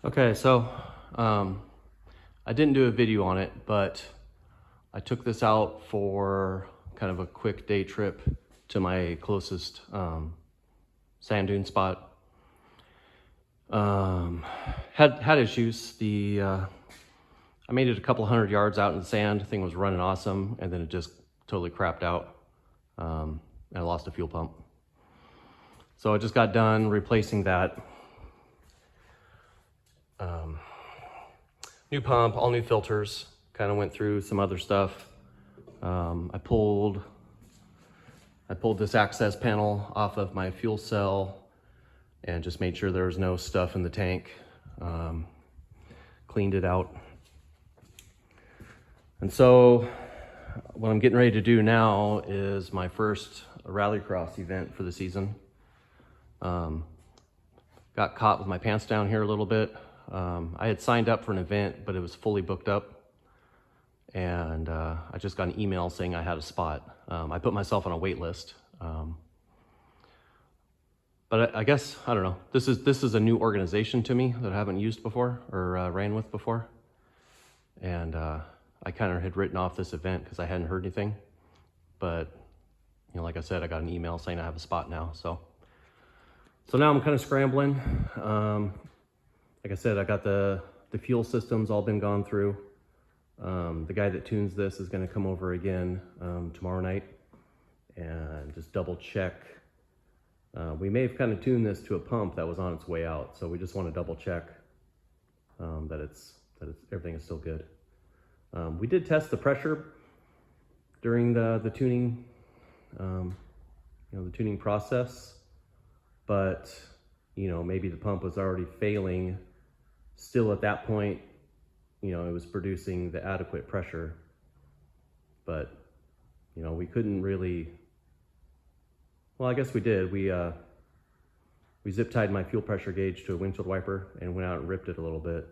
Okay, so I didn't do a video on it, but I took this out for kind of a quick day trip to my closest sand dune spot. Had issues. I made it a couple 100 yards out in the sand. The thing was running awesome, and then it just totally crapped out. And I lost a fuel pump. So I just got done replacing that. New pump, all new filters, kind of went through some other stuff. I pulled this access panel off of my fuel cell and just made sure there was no stuff in the tank. Cleaned it out. And so what I'm getting ready to do now is my first rallycross event for the season. Got caught with my pants down here a little bit. I had signed up for an event, but it was fully booked up. And I just got an email saying I had a spot. I put myself on a wait list. But I guess, I don't know, this is a new organization to me that I haven't used before or ran with before. And I kind of had written off this event because I hadn't heard anything. But, you know, like I said, I got an email saying I have a spot now. So now I'm kind of scrambling. Like I said, I got the fuel systems all been gone through. The guy that tunes this is going to come over again tomorrow night and just double check. We may have kind of tuned this to a pump that was on its way out, so we just want to double check that everything is still good. We did test the pressure during the tuning, the tuning process, but maybe the pump was already failing. Still at that point, it was producing the adequate pressure, but we couldn't really. Well, I guess we did. We zip tied my fuel pressure gauge to a windshield wiper and went out and ripped it a little bit,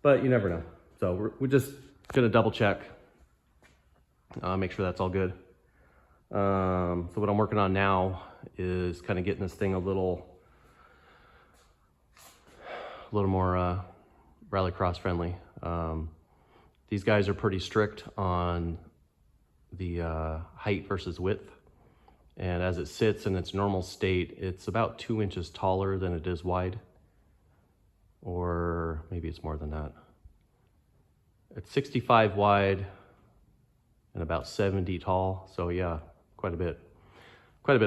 but you never know. So we're just gonna double check, make sure that's all good. So what I'm working on now is kind of getting this thing a little more rallycross friendly. These guys are pretty strict on the height versus width. And as it sits in its normal state, it's about 2 inches taller than it is wide. Or maybe it's more than that. It's 65 wide and about 70 tall. So yeah, quite a bit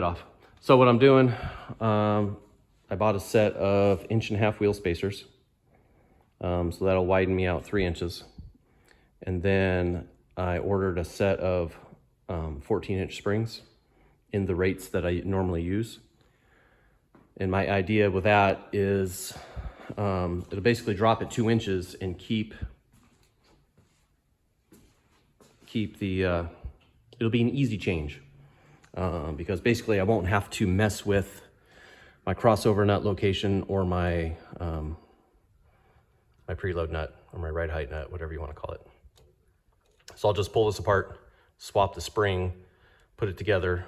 off. So what I'm doing, I bought a set of 1.5 inch wheel spacers. So that'll widen me out 3 inches. And then I ordered a set of 14-inch springs in the rates that I normally use. And my idea with that is it'll basically drop at 2 inches and keep the, it'll be an easy change because basically I won't have to mess with my crossover nut location or my preload nut or my ride height nut, whatever you want to call it. So I'll just pull this apart, swap the spring, put it together,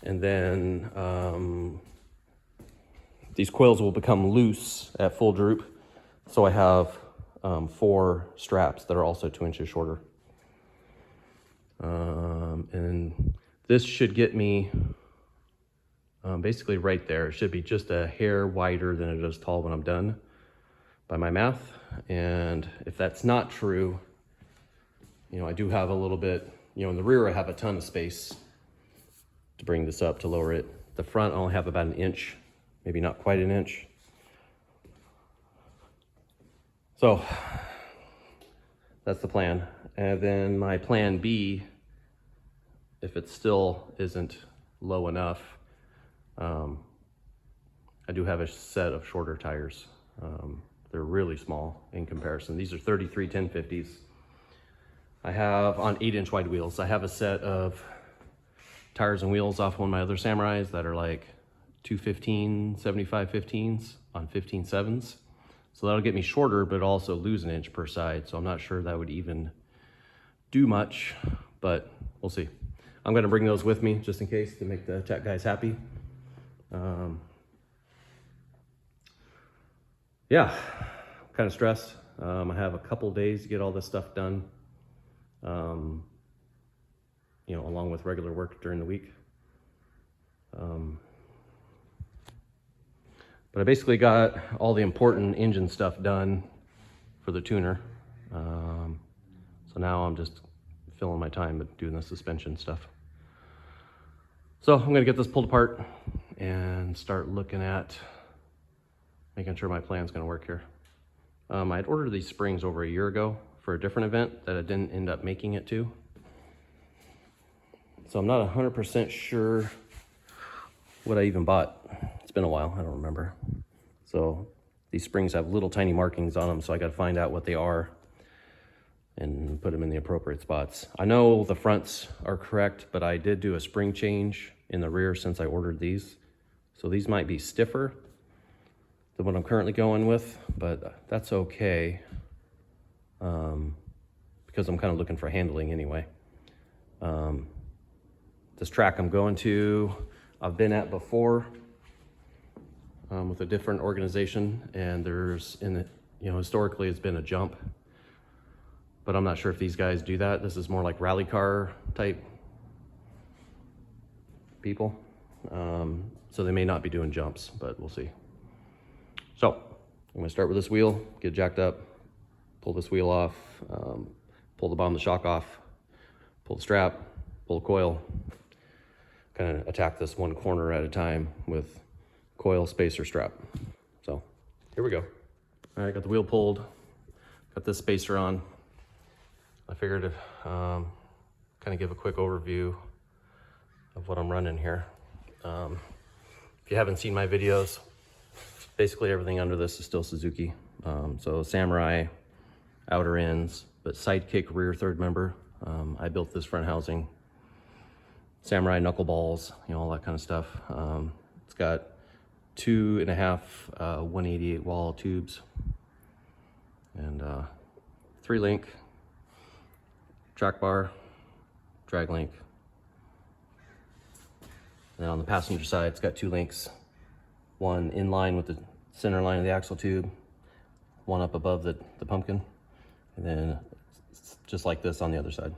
and then these coils will become loose at full droop. So I have 4 straps that are also 2 inches shorter. And this should get me basically right there. It should be just a hair wider than it is tall when I'm done by my math. And if that's not true, I do have a little bit, in the rear I have a ton of space to bring this up, to lower it. The front I only have about 1 inch, maybe not quite 1 inch. So that's the plan. And then my plan B, if it still isn't low enough, I do have a set of shorter tires. They're really small in comparison. These are 33 1050s. I have on 8-inch wide wheels. I have a set of tires and wheels off one of my other Samurais that are like 215 75 15s on 15 7s. So that'll get me shorter, but also lose 1 inch per side. So I'm not sure that would even do much, but we'll see. I'm gonna bring those with me just in case to make the tech guys happy. Yeah, kind of stressed. I have a couple days to get all this stuff done, you know, along with regular work during the week. But I basically got all the important engine stuff done for the tuner. So now I'm just filling my time with doing the suspension stuff. So I'm gonna get this pulled apart and start looking at making sure my plan's gonna work here. I'd ordered these springs over a year ago for a different event that I didn't end up making it to. So I'm not 100% sure what I even bought. It's been a while, I don't remember. So these springs have little tiny markings on them, so I gotta find out what they are and put them in the appropriate spots. I know the fronts are correct, but I did do a spring change in the rear since I ordered these. So these might be stiffer than what I'm currently going with, but that's okay, because I'm kind of looking for handling anyway. This track I'm going to, I've been at before with a different organization, and there's, historically it's been a jump, but I'm not sure if these guys do that. This is more like rally car type people. So they may not be doing jumps, but we'll see. So I'm gonna start with this wheel, get jacked up, pull this wheel off, pull the bottom of the shock off, pull the strap, pull the coil, kind of attack this one corner at a time with coil, spacer, strap. So here we go. All right, got the wheel pulled, got this spacer on. I figured to kind of give a quick overview of what I'm running here. If you haven't seen my videos, basically everything under this is still Suzuki. So Samurai, outer ends, but sidekick rear third member. I built this front housing. Samurai knuckleballs, all that kind of stuff. It's got 2.5 188 wall tubes and 3-link track bar, drag link. And then on the passenger side, it's got 2 links, one in line with the center line of the axle tube, one up above the pumpkin, and then just like this on the other side.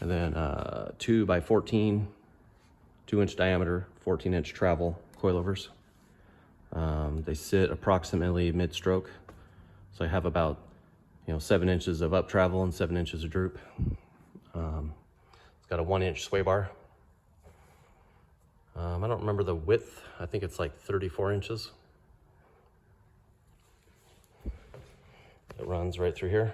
And then 2x14, 2-inch diameter, 14-inch travel coilovers. They sit approximately mid-stroke. So I have about 7 inches of up travel and 7 inches of droop. It's got a 1-inch sway bar. I don't remember the width. I think it's like 34 inches. It runs right through here.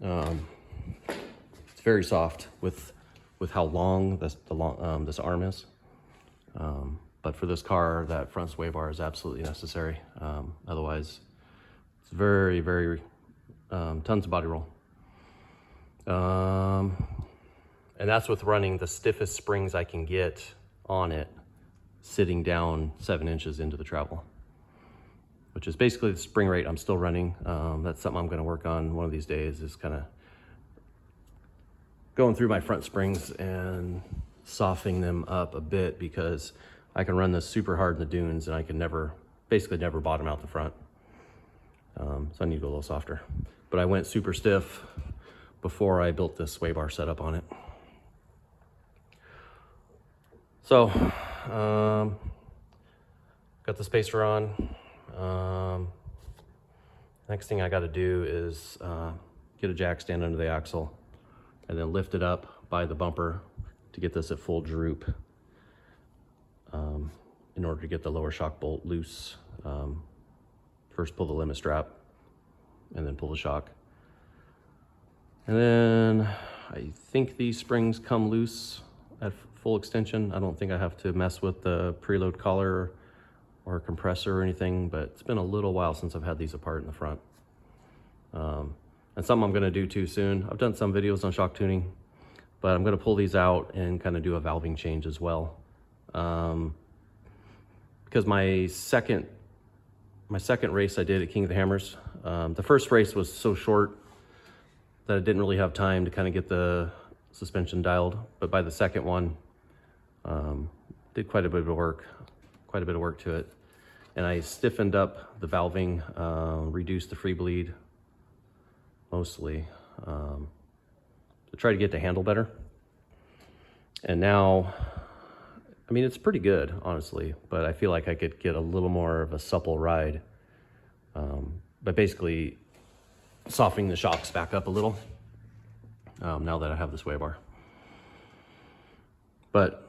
It's very soft with how long this arm is. But for this car, that front sway bar is absolutely necessary. Otherwise, it's very, very tons of body roll. And that's with running the stiffest springs I can get on it, sitting down 7 inches into the travel, which is basically the spring rate I'm still running. That's something I'm gonna work on one of these days, is kind of going through my front springs and softening them up a bit, because I can run this super hard in the dunes and I can basically never bottom out the front. So I need to go a little softer. But I went super stiff before I built this sway bar setup on it. So, got the spacer on. Next thing I got to do is get a jack stand under the axle and then lift it up by the bumper to get this at full droop, in order to get the lower shock bolt loose. First pull the limit strap and then pull the shock. And then I think these springs come loose at full extension. I don't think I have to mess with the preload collar or compressor or anything, but it's been a little while since I've had these apart in the front. And something I'm gonna do too soon. I've done some videos on shock tuning, but I'm gonna pull these out and kind of do a valving change as well. Because my second race I did at King of the Hammers, the first race was so short that I didn't really have time to kind of get the suspension dialed. But by the second one, did quite a bit of work to it. And I stiffened up the valving, reduced the free bleed mostly, to try to get the handle better. And now, I mean, it's pretty good, honestly, but I feel like I could get a little more of a supple ride by basically softening the shocks back up a little now that I have this sway bar. But,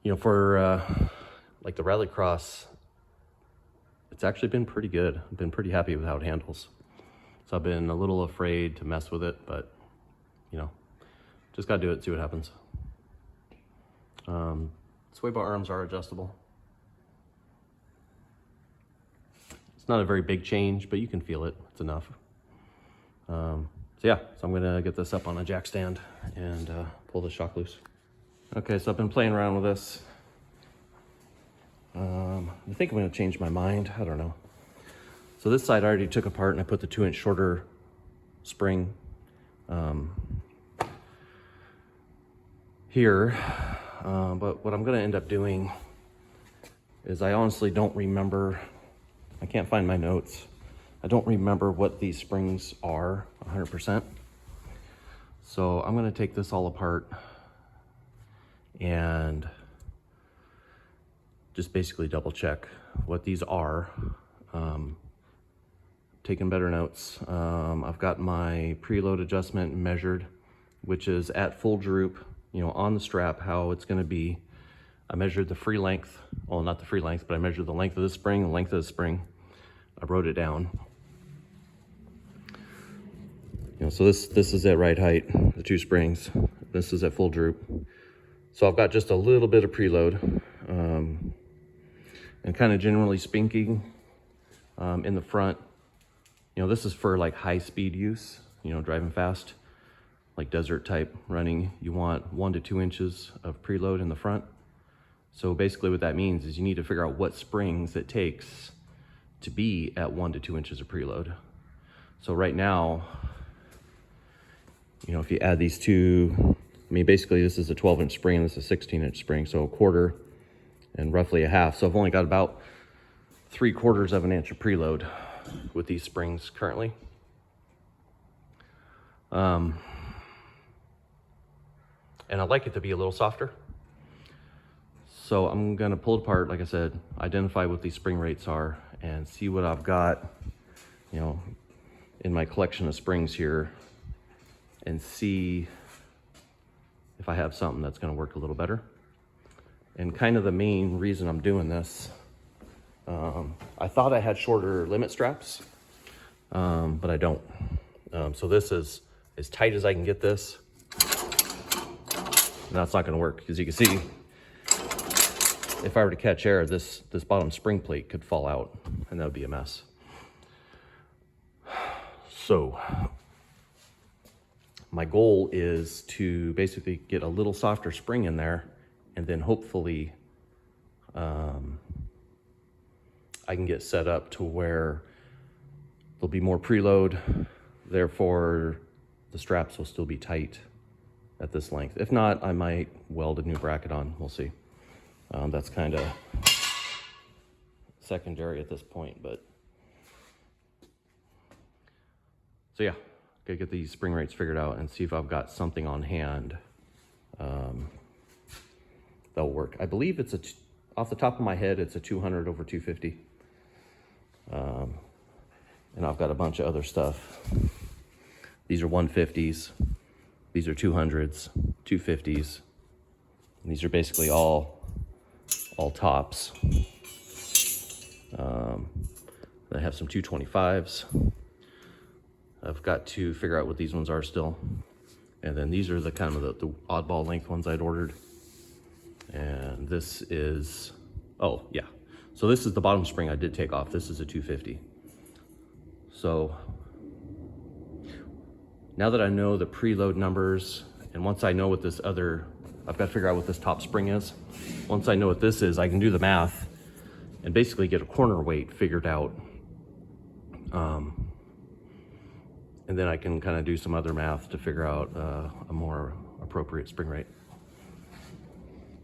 you know, for like the rallycross, it's actually been pretty good. I've been pretty happy with how it handles. So I've been a little afraid to mess with it, but, you know, just gotta do it, see what happens. Sway bar arms are adjustable. It's not a very big change, but you can feel it. It's enough. So yeah, so I'm gonna get this up on a jack stand and pull the shock loose. Okay, so I've been playing around with this. I think I'm gonna change my mind. I don't know. So this side I already took apart and I put the 2-inch shorter spring here. But what I'm gonna end up doing is I honestly don't remember, I can't find my notes. I don't remember what these springs are 100%. So I'm gonna take this all apart and just basically double check what these are. Taking better notes. I've got my preload adjustment measured, which is at full droop, you know, on the strap, how it's gonna be. I measured the free length, well, not the free length, but I measured the length of the spring, the length of the spring. I wrote it down. You know, so this is at right height, the 2 springs. This is at full droop. So I've got just a little bit of preload, and kind of generally spinking in the front. You know, this is for like high speed use, you know, driving fast, like desert type running. You want 1 to 2 inches of preload in the front. So basically what that means is you need to figure out what springs it takes to be at 1 to 2 inches of preload. So right now, you know, if you add these two, I mean, basically this is a 12-inch spring and this is a 16-inch spring, so a quarter and roughly a half. So I've only got about 3/4 of an inch of preload with these springs currently. And I'd like it to be a little softer. So I'm gonna pull it apart, like I said, identify what these spring rates are and see what I've got, you know, in my collection of springs here, and see if I have something that's gonna work a little better. And kind of the main reason I'm doing this, I thought I had shorter limit straps, but I don't. So this is as tight as I can get this. And that's not gonna work, because you can see, if I were to catch air, this bottom spring plate could fall out, and that would be a mess. So my goal is to basically get a little softer spring in there, and then hopefully I can get set up to where there'll be more preload, therefore the straps will still be tight at this length. If not, I might weld a new bracket on, we'll see. That's kind of secondary at this point, but so yeah, gotta get these spring rates figured out and see if I've got something on hand that'll work. I believe it's off the top of my head, it's a 200 over 250. And I've got a bunch of other stuff. These are 150s. These are 200s, 250s. And these are basically all tops. I have some 225s. I've got to figure out what these ones are still. And then these are the kind of the oddball length ones I'd ordered. And this is, oh yeah. So this is the bottom spring I did take off. This is a 250. So now that I know the preload numbers, and once I know what this other, I've got to figure out what this top spring is. Once I know what this is, I can do the math and basically get a corner weight figured out. And then I can kind of do some other math to figure out a more appropriate spring rate.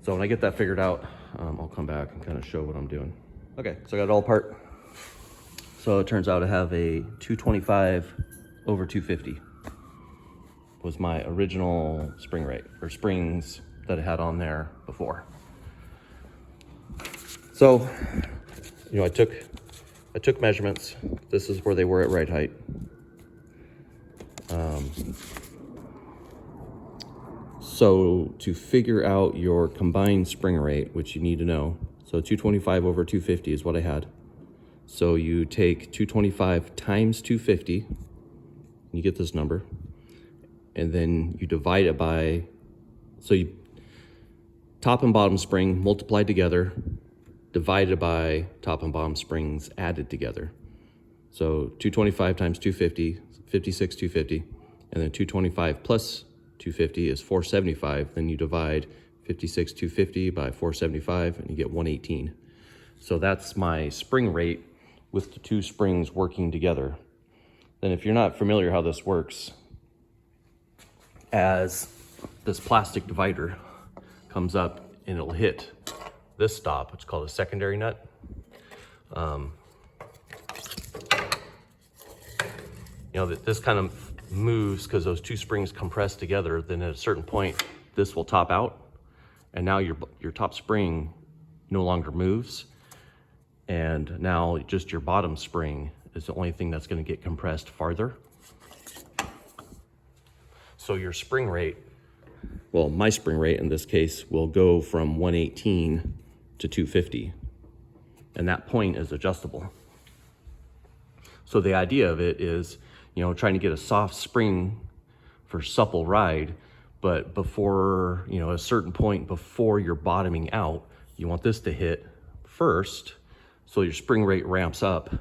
So when I get that figured out, I'll come back and kind of show what I'm doing. Okay, so I got it all apart. So it turns out I have a 225 over 250 was my original spring rate, or springs that I had on there before. So, I took measurements. This is where they were at ride height. So to figure out your combined spring rate, which you need to know, so 225 over 250 is what I had. So you take 225 times 250, and you get this number, and then you divide it by, so you top and bottom spring multiplied together, divided by top and bottom springs added together. So 225 times 250, 56, 250, and then 225 plus 250 is 475. Then you divide 56, 250 by 475, and you get 118. So that's my spring rate with the two springs working together. Then if you're not familiar how this works, as this plastic divider comes up and it'll hit this stop, it's called a secondary nut. This kind of moves because those two springs compress together. Then at a certain point, this will top out, and now your top spring no longer moves, and now just your bottom spring is the only thing that's going to get compressed farther. So your spring rate, well, my spring rate in this case will go from 118 to 250, and that point is adjustable. So the idea of it is, trying to get a soft spring for supple ride, but before, a certain point before you're bottoming out, you want this to hit first, so your spring rate ramps up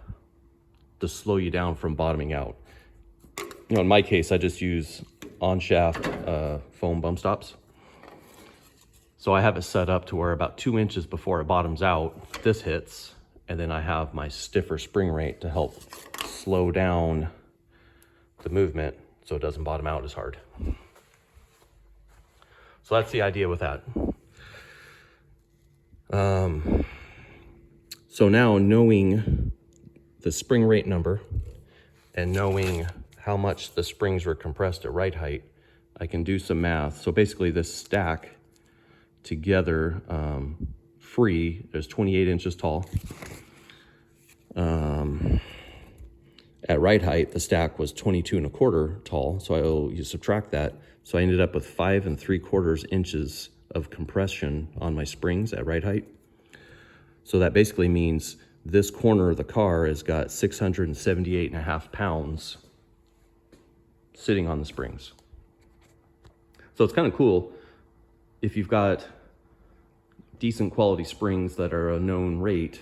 to slow you down from bottoming out. In my case, I just use on-shaft foam bump stops. So I have it set up to where about 2 inches before it bottoms out, this hits, and then I have my stiffer spring rate to help slow down the movement so it doesn't bottom out as hard. So that's the idea with that. So now knowing the spring rate number and knowing how much the springs were compressed at ride height, I can do some math. So basically this stack together, free, is 28 inches tall. At ride height, the stack was 22 1/4 tall, so you subtract that. So I ended up with 5 3/4 inches of compression on my springs at ride height. So that basically means this corner of the car has got 678.5 pounds sitting on the springs. So it's kind of cool if you've got decent quality springs that are a known rate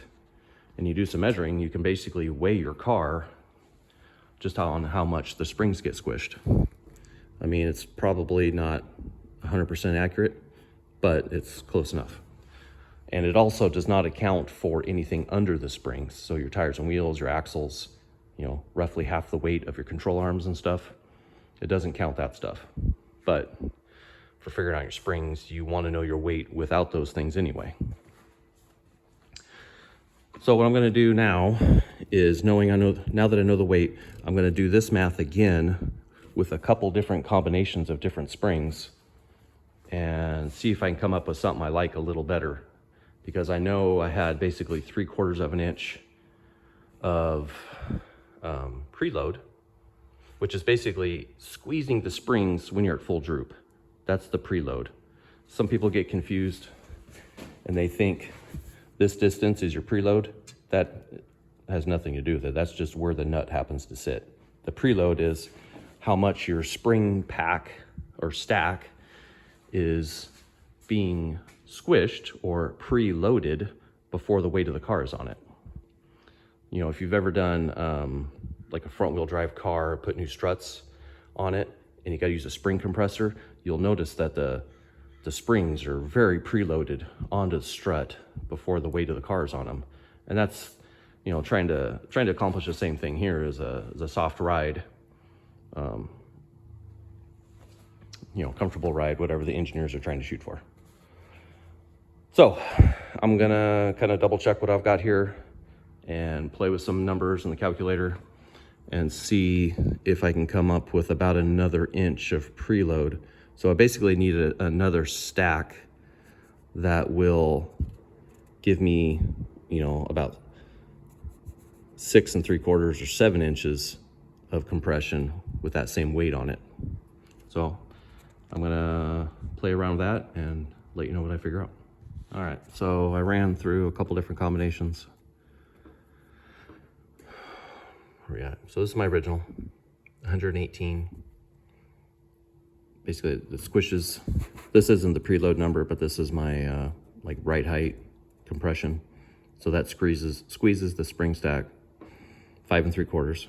and you do some measuring, you can basically weigh your car just on how much the springs get squished. I mean, it's probably not 100% accurate, but it's close enough. And it also does not account for anything under the springs. So your tires and wheels, your axles, roughly half the weight of your control arms and stuff. It doesn't count that stuff. But for figuring out your springs, you want to know your weight without those things anyway. So what I'm going to do now is now that I know the weight, I'm going to do this math again with a couple different combinations of different springs and see if I can come up with something I like a little better. Because I know I had basically 3/4 of an inch of preload, which is basically squeezing the springs when you're at full droop. That's the preload. Some people get confused and they think this distance is your preload. That has nothing to do with it. That's just where the nut happens to sit. The preload is how much your spring pack or stack is being squished or preloaded before the weight of the car is on it. If you've ever done like a front wheel drive car, put new struts on it, and you got to use a spring compressor, you'll notice that the springs are very preloaded onto the strut before the weight of the car is on them. And that's, trying to accomplish the same thing here as a soft ride, comfortable ride, whatever the engineers are trying to shoot for. So I'm gonna kind of double check what I've got here, and play with some numbers in the calculator and see if I can come up with about another inch of preload. So I basically need another stack that will give me, you know, about 6 3/4 or 7 inches of compression with that same weight on it. So I'm gonna play around with that and let you know what I figure out. All right, so I ran through a couple different combinations. Where we at? So this is my original, 118. Basically, it squishes. This isn't the preload number, but this is my like right height compression. So that squeezes the spring stack 5 3/4.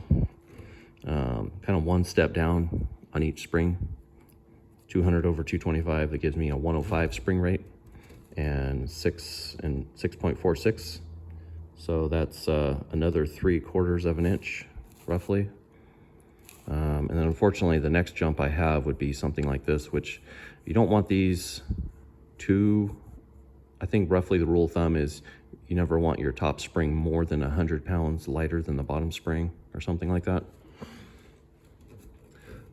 Kind of one step down on each spring. 200 over 225. That gives me a 105 spring rate and 6.46. So that's another 3/4 of an inch, roughly. And then unfortunately, the next jump I have would be something like this, which you don't want these too. I think roughly the rule of thumb is you never want your top spring more than 100 pounds lighter than the bottom spring or something like that.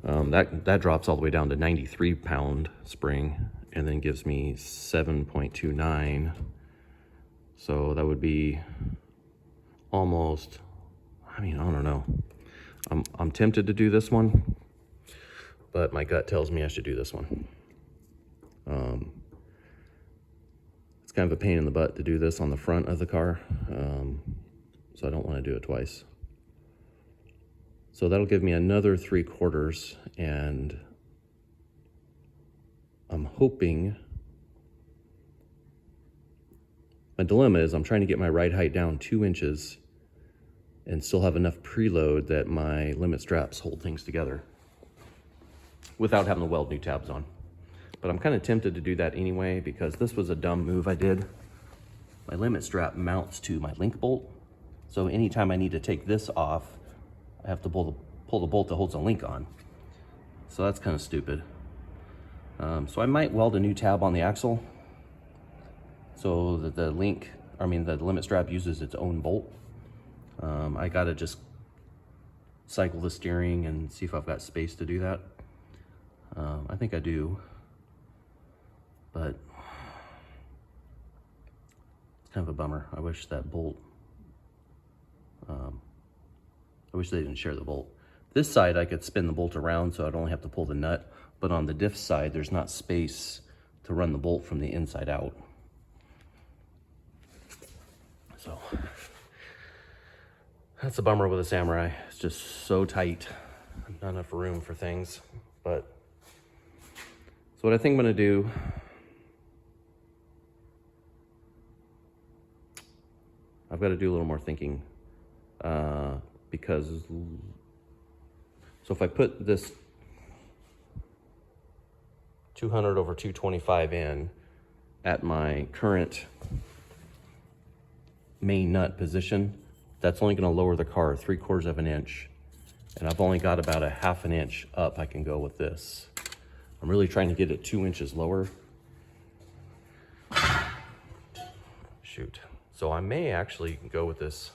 That drops all the way down to 93-pound spring and then gives me 7.29. So that would be almost, I mean, I don't know. I'm tempted to do this one, but my gut tells me I should do this one. It's kind of a pain in the butt to do this on the front of the car, so I don't want to do it twice. So that'll give me another 3/4, and I'm hoping, my dilemma is I'm trying to get my ride height down 2 inches and still have enough preload that my limit straps hold things together without having to weld new tabs on. But I'm kind of tempted to do that anyway because this was a dumb move I did. My limit strap mounts to my link bolt. So anytime I need to take this off, I have to pull the bolt that holds the link on. So that's kind of stupid. So I might weld a new tab on the axle so that the limit strap uses its own bolt. I gotta just cycle the steering and see if I've got space to do that. I think I do, but it's kind of a bummer. I wish that bolt, I wish they didn't share the bolt. This side I could spin the bolt around so I'd only have to pull the nut, but on the diff side there's not space to run the bolt from the inside out. So that's a bummer with a Samurai. It's just so tight, not enough room for things. But so what I think I'm gonna do, I've got to do a little more thinking, because so if I put this 200 over 225 in at my current main nut position, that's only going to lower the car 3/4 of an inch, and I've only got about a 1/2 inch up I can go with this. I'm really trying to get it 2 inches lower. Shoot. So I may actually go with this.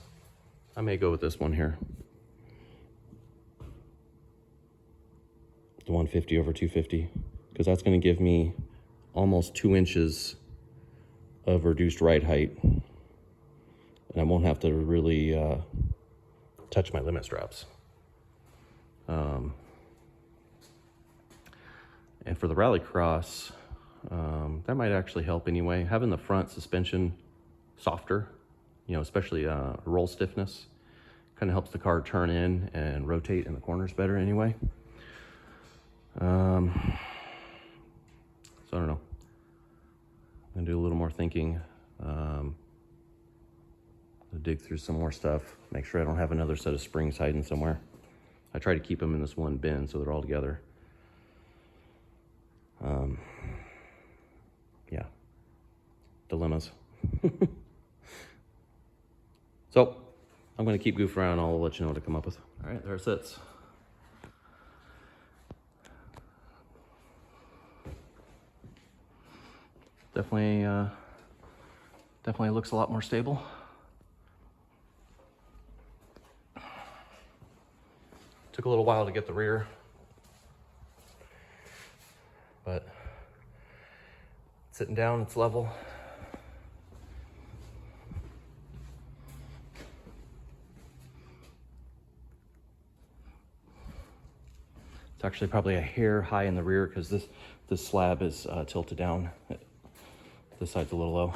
I may go with this one here. The 150 over 250, because that's going to give me almost 2 inches of reduced ride height. And I won't have to really touch my limit straps. And for the rallycross, that might actually help anyway. Having the front suspension softer, you know, especially roll stiffness, kind of helps the car turn in and rotate in the corners better anyway. So I don't know. I'm gonna do a little more thinking. I'll dig through some more stuff, make sure I don't have another set of springs hiding somewhere. I try to keep them in this one bin so they're all together. Yeah, dilemmas. So I'm going to keep goofing around. I'll let you know what I come up with. All right, there it sits. Definitely looks a lot more stable. Took a little while to get the rear, but sitting down, it's level. It's actually probably a hair high in the rear because this slab is tilted down. This side's a little low.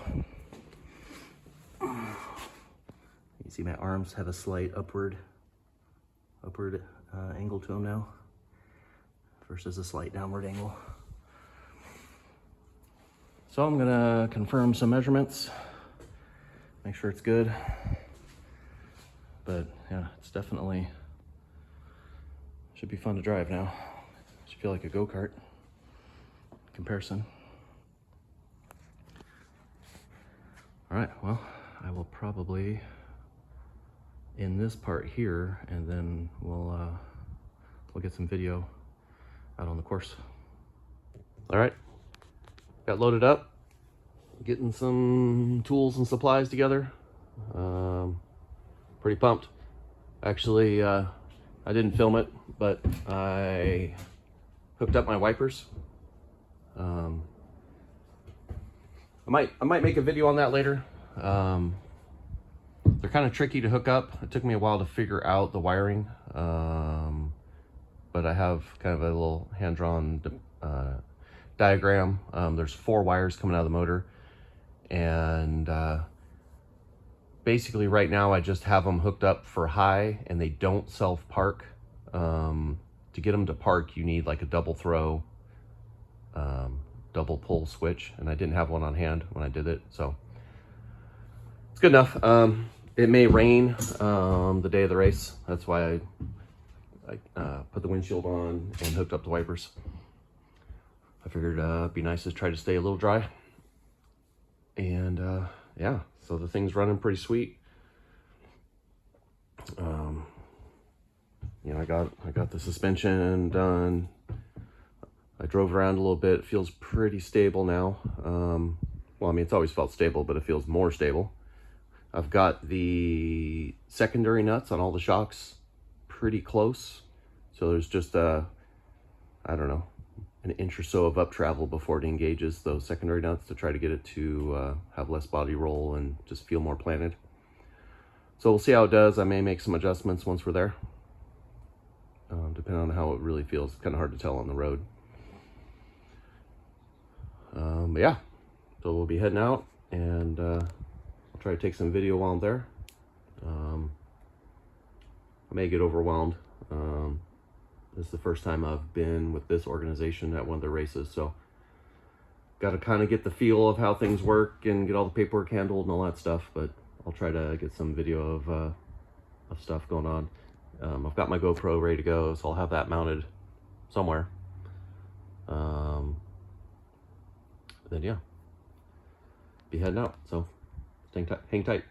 You see my arms have a slight upward angle to them now versus a slight downward angle. So I'm gonna confirm some measurements, make sure it's good. But yeah, it's definitely should be fun to drive now. Should feel like a go-kart comparison. All right, well, I will probably end this part here, and then we'll get some video out on the course. All right, got loaded up, getting some tools and supplies together. Pretty pumped. Actually, I didn't film it, but I hooked up my wipers. I might make a video on that later. They're kind of tricky to hook up. It took me a while to figure out the wiring, but I have kind of a little hand-drawn diagram. There's 4 wires coming out of the motor, and basically right now I just have them hooked up for high, and they don't self-park. To get them to park, you need like a double throw, double pull switch, and I didn't have one on hand when I did it, so it's good enough. It may rain the day of the race. That's why I put the windshield on and hooked up the wipers. I figured it'd be nice to try to stay a little dry. And yeah, so the thing's running pretty sweet. You know, I got the suspension done. I drove around a little bit. It feels pretty stable now. Well, I mean, it's always felt stable, but it feels more stable. I've got the secondary nuts on all the shocks pretty close. So there's just I don't know, an inch or so of up travel before it engages those secondary nuts to try to get it to have less body roll and just feel more planted. So we'll see how it does. I may make some adjustments once we're there, depending on how it really feels. It's kind of hard to tell on the road. But yeah, so we'll be heading out, and I'll try to take some video while I'm there. I may get overwhelmed. This is the first time I've been with this organization at one of their races, so got to kind of get the feel of how things work and get all the paperwork handled and all that stuff. But I'll try to get some video of stuff going on. I've got my GoPro ready to go, so I'll have that mounted somewhere. Then yeah, be heading out. So hang tight.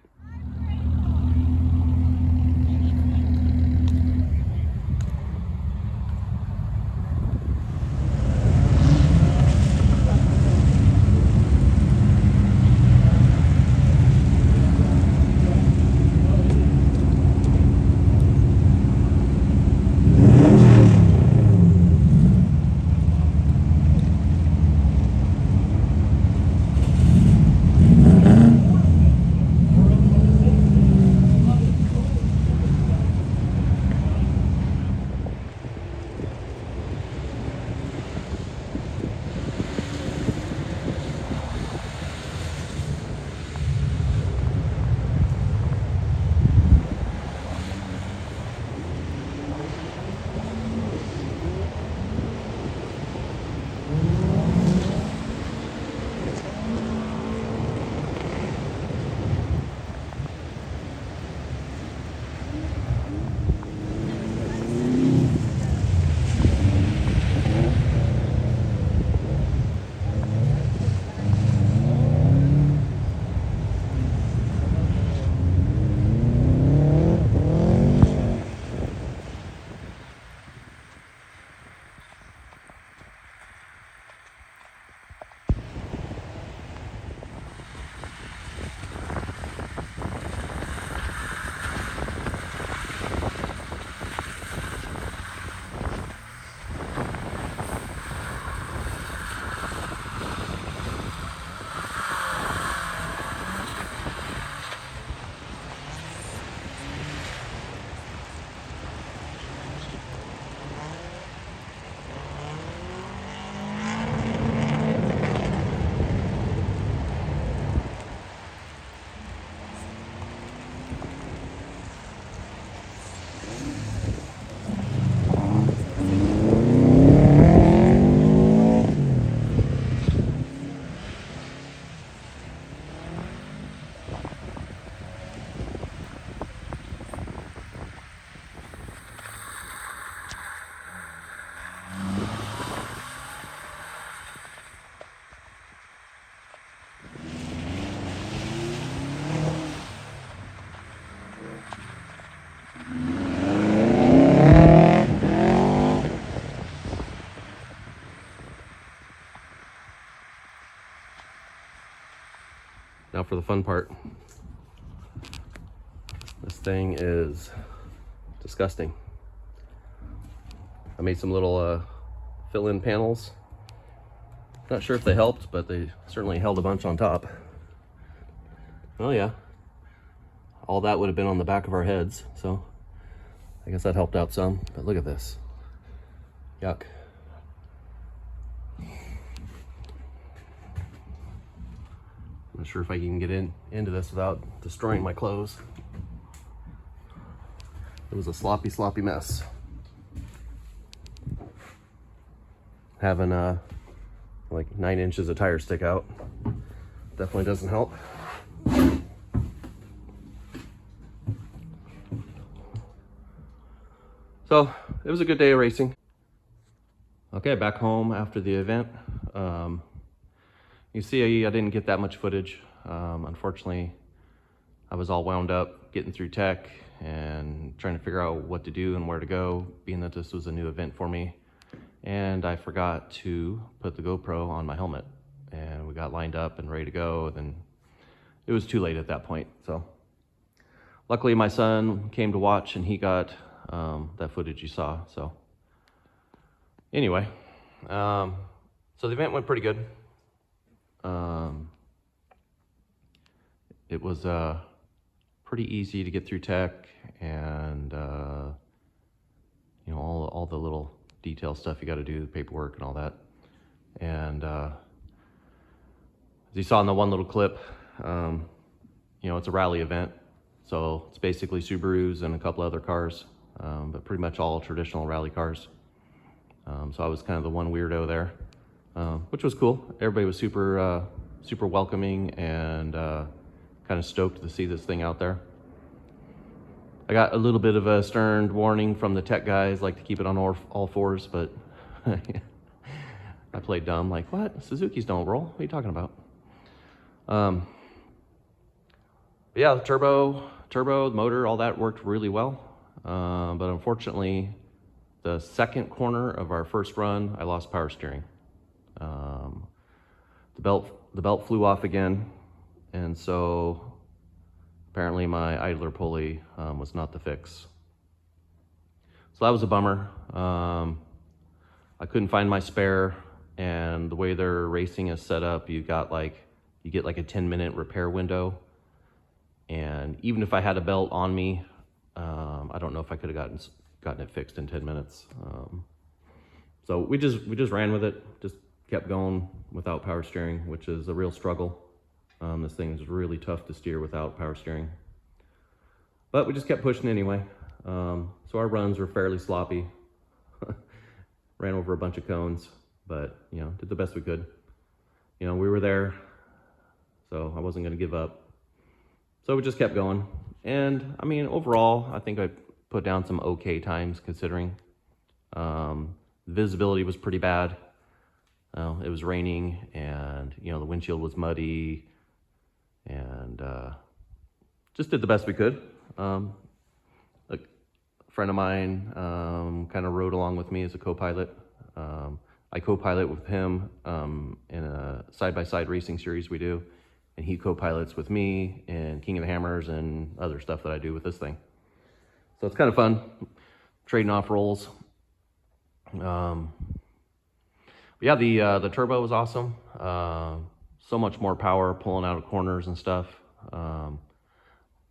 Now for the fun part. This thing is disgusting. I made some little fill-in panels. Not sure if they helped, but they certainly held a bunch on top. Oh yeah. All that would have been on the back of our heads, so I guess that helped out some. But look at this. Yuck. I'm not sure if I can get into this without destroying my clothes. It was a sloppy, sloppy mess. Having like 9 inches of tire stick out definitely doesn't help. So it was a good day of racing. Okay, back home after the event. You see, I didn't get that much footage. Unfortunately, I was all wound up getting through tech and trying to figure out what to do and where to go, being that this was a new event for me. And I forgot to put the GoPro on my helmet. And we got lined up and ready to go. Then it was too late at that point. So luckily my son came to watch and he got that footage you saw. So anyway, so the event went pretty good. It was pretty easy to get through tech and you know, all the little detail stuff you got to do, the paperwork and all that. And as you saw in the one little clip, you know, it's a rally event, so it's basically Subarus and a couple other cars, but pretty much all traditional rally cars. So I was kind of the one weirdo there, which was cool. Everybody was super welcoming and kind of stoked to see this thing out there. I got a little bit of a stern warning from the tech guys, like to keep it on all fours, but I played dumb, like, what? Suzukis don't roll? What are you talking about? Yeah, the turbo, the motor, all that worked really well. But unfortunately, the second corner of our first run, I lost power steering. The belt flew off again, and so apparently my idler pulley was not the fix. So that was a bummer. I couldn't find my spare, and the way their racing is set up, you get like a 10-minute repair window. And even if I had a belt on me, I don't know if I could have gotten it fixed in 10 minutes. So we just ran with it, just kept going without power steering, which is a real struggle. This thing is really tough to steer without power steering. But we just kept pushing anyway. So our runs were fairly sloppy. Ran over a bunch of cones, but you know, did the best we could. You know, we were there, so I wasn't gonna give up. So we just kept going. And I mean, overall, I think I put down some okay times considering. Visibility was pretty bad. It was raining and, you know, the windshield was muddy, and just did the best we could. A friend of mine kind of rode along with me as a co-pilot. I co-pilot with him in a side-by-side racing series we do, and he co-pilots with me in King of the Hammers and other stuff that I do with this thing. So it's kind of fun, trading off roles. But yeah, the turbo was awesome. So much more power pulling out of corners and stuff. Kind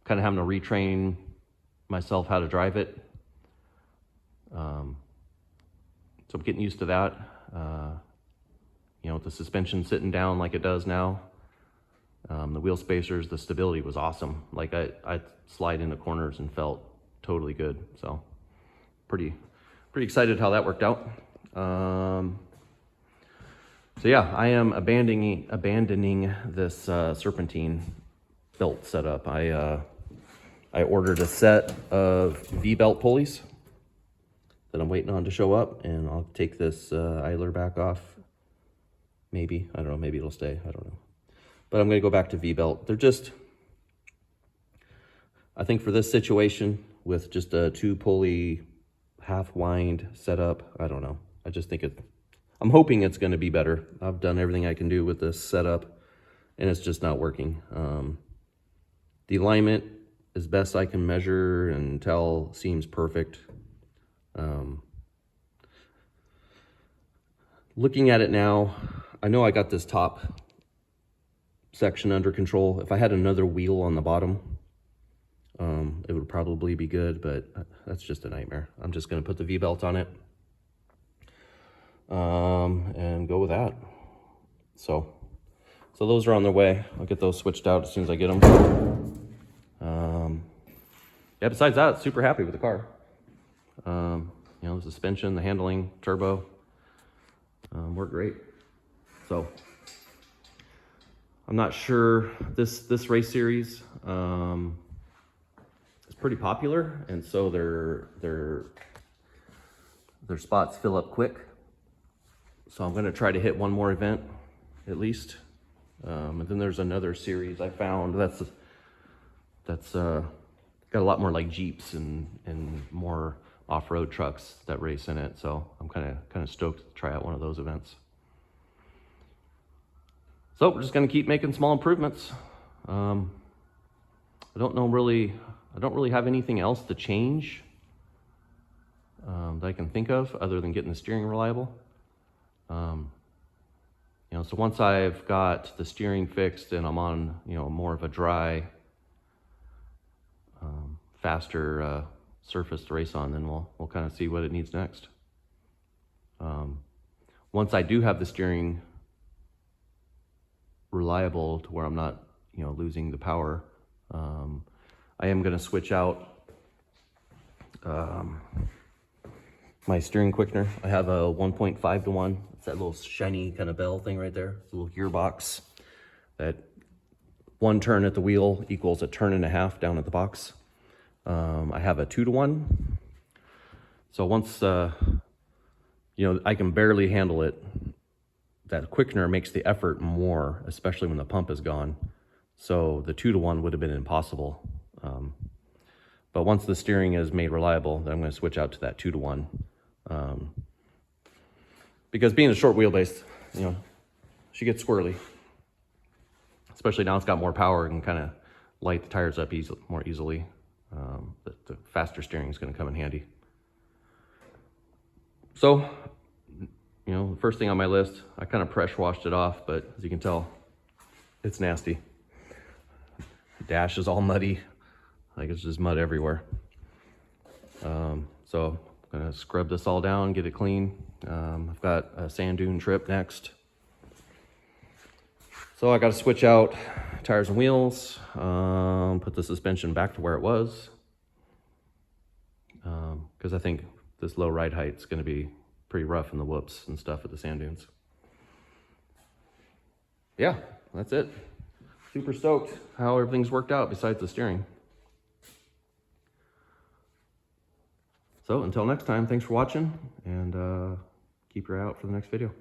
of having to retrain myself how to drive it. So I'm getting used to that. You know, with the suspension sitting down like it does now. The wheel spacers, the stability was awesome. Like I slide into corners and felt totally good. So pretty excited how that worked out. So yeah, I am abandoning this serpentine belt setup. I ordered a set of V-belt pulleys that I'm waiting on to show up, and I'll take this idler back off. Maybe, I don't know, maybe it'll stay, I don't know. But I'm gonna go back to V-belt. They're just, I think for this situation with just a 2-pulley half wind setup, I don't know. I just think I'm hoping it's going to be better. I've done everything I can do with this setup and it's just not working. The alignment, as best I can measure and tell, seems perfect. Looking at it now, I know I got this top section under control. If I had another wheel on the bottom, it would probably be good, but that's just a nightmare. I'm just going to put the V-belt on it and go with that. So those are on their way. I'll get those switched out as soon as I get them. Yeah, besides that, super happy with the car. You know, the suspension, the handling, turbo, work great. So I'm not sure, this race series is pretty popular, and so their spots fill up quick. So I'm going to try to hit one more event at least. And then there's another series I found that's got a lot more like Jeeps and more off-road trucks that race in it. So I'm kind of stoked to try out one of those events. So we're just going to keep making small improvements. I don't really have anything else to change that I can think of other than getting the steering reliable. You know, so once I've got the steering fixed and I'm on, you know, more of a dry, faster surface to race on, then we'll kind of see what it needs next. Once I do have the steering reliable to where I'm not, you know, losing the power, I am going to switch out my steering quickener. I have a 1.5 to 1. It's that little shiny kind of bell thing right there. It's a little gearbox that one turn at the wheel equals a turn and a half down at the box. I have a 2 to 1. So once, you know, I can barely handle it, that quickener makes the effort more, especially when the pump is gone. So the 2 to 1 would have been impossible. But once the steering is made reliable, then I'm going to switch out to that 2 to 1. Because being a short wheelbase, you know, she gets squirrely. Especially now it's got more power and kind of light the tires up more easily. The faster steering is going to come in handy. So, you know, the first thing on my list, I kind of pressure washed it off, but as you can tell, it's nasty. The dash is all muddy. Like it's just mud everywhere. So I'm gonna scrub this all down, get it clean. I've got a sand dune trip next. So I gotta switch out tires and wheels, put the suspension back to where it was. Because I think this low ride height is gonna be pretty rough in the whoops and stuff at the sand dunes. Yeah, that's it. Super stoked how everything's worked out besides the steering. So until next time, thanks for watching, and keep your eye out for the next video.